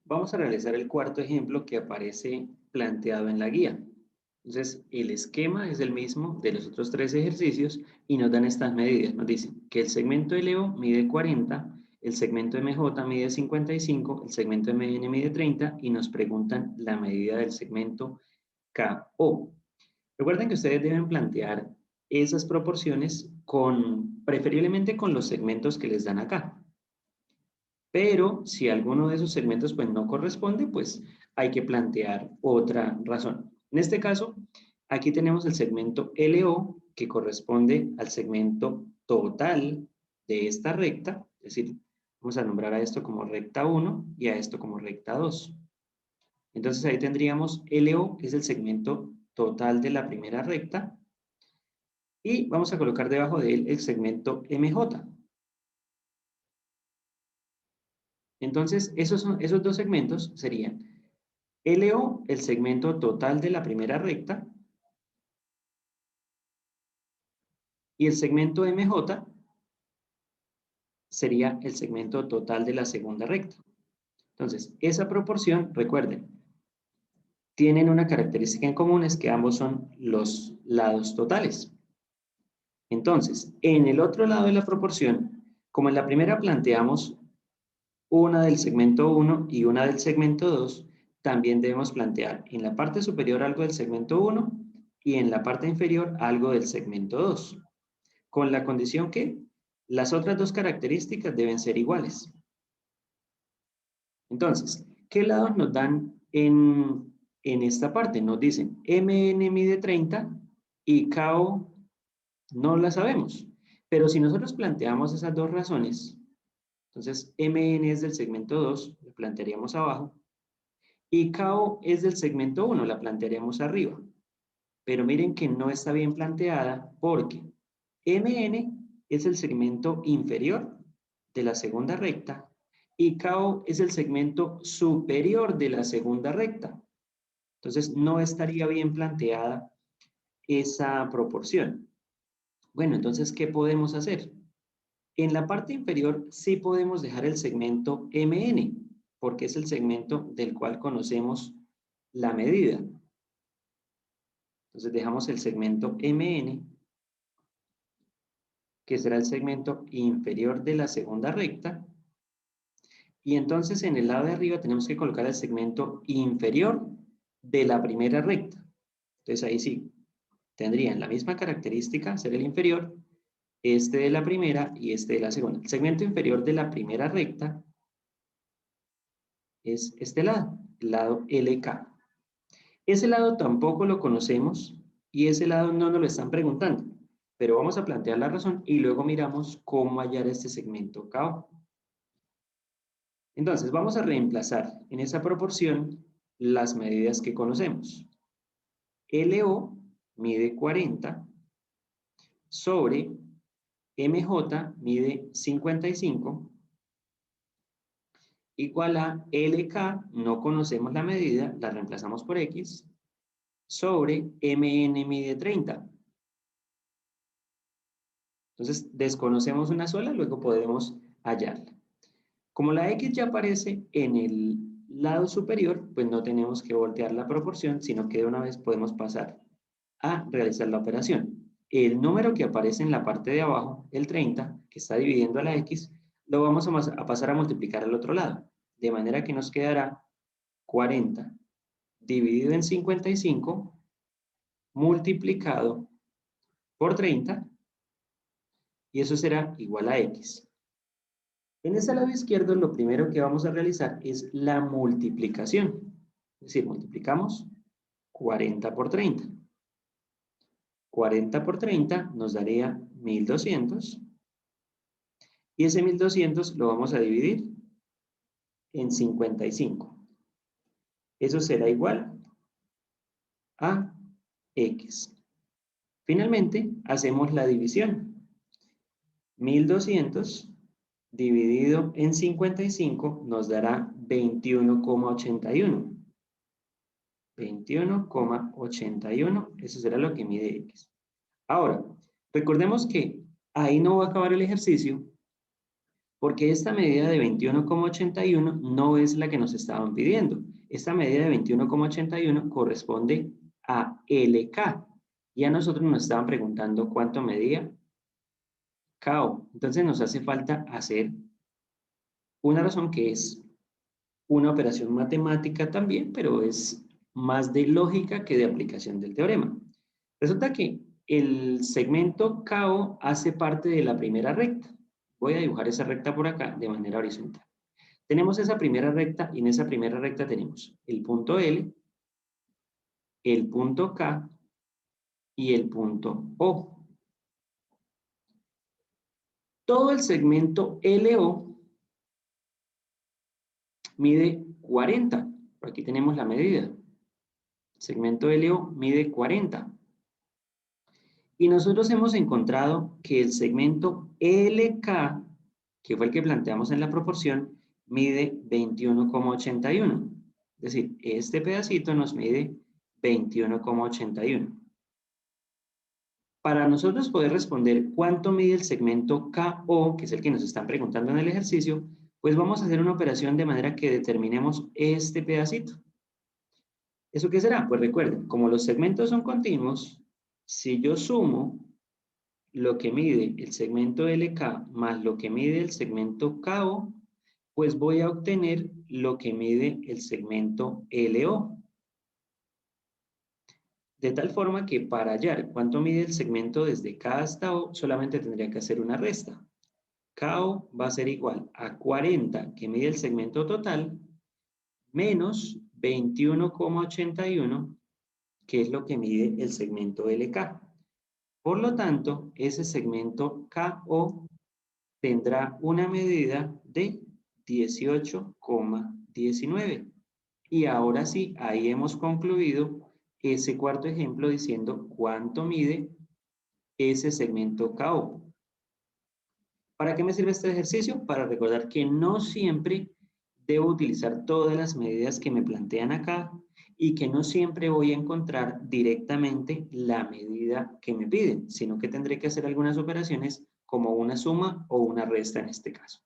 Vamos a realizar el cuarto ejemplo que aparece planteado en la guía. Entonces, el esquema es el mismo de los otros tres ejercicios y nos dan estas medidas. Nos dicen que el segmento LO mide 40, el segmento MJ mide 55, el segmento MN mide 30 y nos preguntan la medida del segmento KO. Recuerden que ustedes deben plantear esas proporciones preferiblemente con los segmentos que les dan acá. Pero si alguno de esos segmentos pues no corresponde, pues hay que plantear otra razón. En este caso, aquí tenemos el segmento LO que corresponde al segmento total de esta recta, es decir, vamos a nombrar a esto como recta 1 y a esto como recta 2. Entonces ahí tendríamos LO, que es el segmento total de la primera recta, y vamos a colocar debajo de él el segmento MJ. Entonces, esos dos segmentos serían LO, el segmento total de la primera recta, y el segmento MJ sería el segmento total de la segunda recta. Entonces, esa proporción, recuerden, tienen una característica en común, es que ambos son los lados totales. Entonces, en el otro lado de la proporción, como en la primera planteamos una del segmento 1 y una del segmento 2, también debemos plantear en la parte superior algo del segmento 1 y en la parte inferior algo del segmento 2, con la condición que las otras dos características deben ser iguales. Entonces, ¿qué lados nos dan en esta parte? Nos dicen MN mide 30 y KO no la sabemos. Pero si nosotros planteamos esas dos razones, entonces MN es del segmento 2, lo plantearíamos abajo, y KO es del segmento 1, la plantearíamos arriba. Pero miren que no está bien planteada porque MN es el segmento inferior de la segunda recta y KO es el segmento superior de la segunda recta. Entonces no estaría bien planteada esa proporción. Bueno, entonces, ¿qué podemos hacer? En la parte inferior sí podemos dejar el segmento MN, porque es el segmento del cual conocemos la medida. Entonces dejamos el segmento MN, que será el segmento inferior de la segunda recta, y entonces en el lado de arriba tenemos que colocar el segmento inferior de la primera recta. Entonces ahí sí, tendrían la misma característica, ser el inferior, este de la primera y este de la segunda. El segmento inferior de la primera recta es este lado, el lado LK. Ese lado tampoco lo conocemos y ese lado no nos lo están preguntando, pero vamos a plantear la razón y luego miramos cómo hallar este segmento KO. Entonces, vamos a reemplazar en esa proporción las medidas que conocemos. LO mide 40 sobre MJ mide 55 igual a LK, no conocemos la medida, la reemplazamos por X, sobre MN mide 30. Entonces, desconocemos una sola, luego podemos hallarla. Como la X ya aparece en el lado superior, pues no tenemos que voltear la proporción, sino que de una vez podemos pasar a realizar la operación. El número que aparece en la parte de abajo, el 30, que está dividiendo a la X, lo vamos a pasar a multiplicar al otro lado. De manera que nos quedará 40 dividido en 55 multiplicado por 30 y eso será igual a X. En este lado izquierdo lo primero que vamos a realizar es la multiplicación. Es decir, multiplicamos 40 por 30. 40 por 30 nos daría 1200 y ese 1200 lo vamos a dividir en 55. Eso será igual a X. Finalmente, hacemos la división. 1200 dividido en 55 nos dará 21,81. 21,81, eso será lo que mide X. Ahora, recordemos que ahí no va a acabar el ejercicio, Porque esta medida de 21,81 no es la que nos estaban pidiendo. Esta medida de 21,81 corresponde a LK. Y a nosotros nos estaban preguntando cuánto medía KO. Entonces nos hace falta hacer una razón que es una operación matemática también, pero es más de lógica que de aplicación del teorema. Resulta que el segmento KO hace parte de la primera recta. Voy a dibujar esa recta por acá de manera horizontal. Tenemos esa primera recta y en esa primera recta tenemos el punto L, el punto K y el punto O. Todo el segmento LO mide 40. Por aquí tenemos la medida. El segmento LO mide 40. Y nosotros hemos encontrado que el segmento LK, que fue el que planteamos en la proporción, mide 21,81. Es decir, este pedacito nos mide 21,81. Para nosotros poder responder cuánto mide el segmento KO, que es el que nos están preguntando en el ejercicio, pues vamos a hacer una operación de manera que determinemos este pedacito. ¿Eso qué será? Pues recuerden, como los segmentos son continuos, si yo sumo lo que mide el segmento LK más lo que mide el segmento KO, pues voy a obtener lo que mide el segmento LO. De tal forma que para hallar cuánto mide el segmento desde K hasta O, solamente tendría que hacer una resta. KO va a ser igual a 40 que mide el segmento total, menos 21,81, que es lo que mide el segmento LK. Por lo tanto, ese segmento KO tendrá una medida de 18,19. Y ahora sí, ahí hemos concluido ese cuarto ejemplo diciendo cuánto mide ese segmento KO. ¿Para qué me sirve este ejercicio? Para recordar que no siempre debo utilizar todas las medidas que me plantean acá y que no siempre voy a encontrar directamente la medida que me piden, sino que tendré que hacer algunas operaciones como una suma o una resta en este caso.